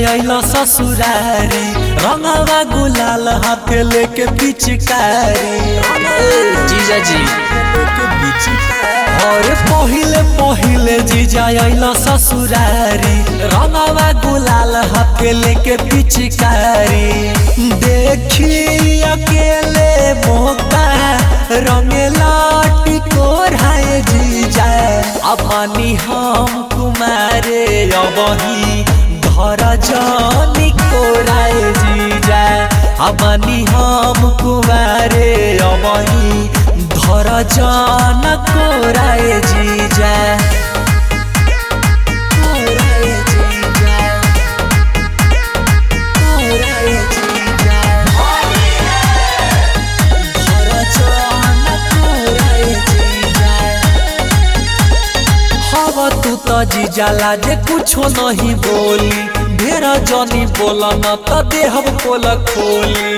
आइला ससुरारी रंगवा गुलाल हाथ लेके पिचकारी जीजा जी और पहिले जीजा आइला ससुरारी रंगवा गुलाल हाथ लेके पिचकारी देखी अकेले मौका रंगेला टिकोराए जीजा अपनी हम कुमारे अबही घर जानी कोराए जीजा अपनी हम कुमारे अबही घर जान कोराए जीजा कोराए जीजा कोराए जीजा घर जान कोराए जीजा हवा तू तो जीजा लाजे कुछो नहीं बोली ढेरा जानी बोला न तो देहब पोल खोली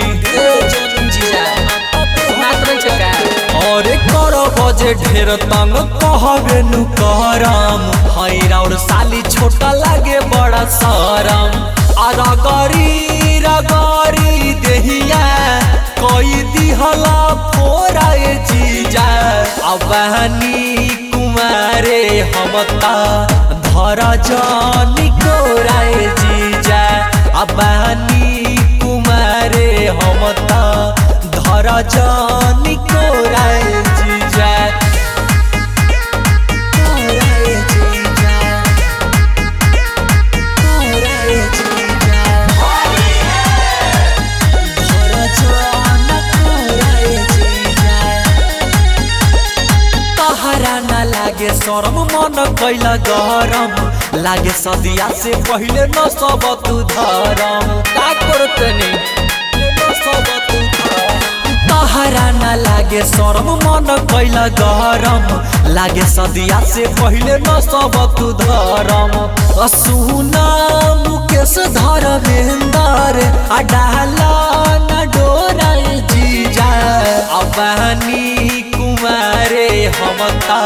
और करो बजे ढेर तंग कहबे नु करम हैरा और साली छोटा लागे बड़ा शरम रगरी देहिया कोई दिहला फोराए जीजा अबहनी कुमारे हमता धर जानी कोराए जीजा अबहनी कुमारे हमता धर जानी कोराए जीजा कोराए जीजा कोराए जीजा धर जान कोराए जीजा तहरा न लागे शरम मन कैला गरम लागे सदिया से पहले न सब तू धरम का करतनी तहरा न लागे शरम मन कैला गरम लागे सदिया से पहले न सब तू धरम सुना मुकेश धर्मेंद्र डाला न डोराए जीजा अबहनी कुमारे हमता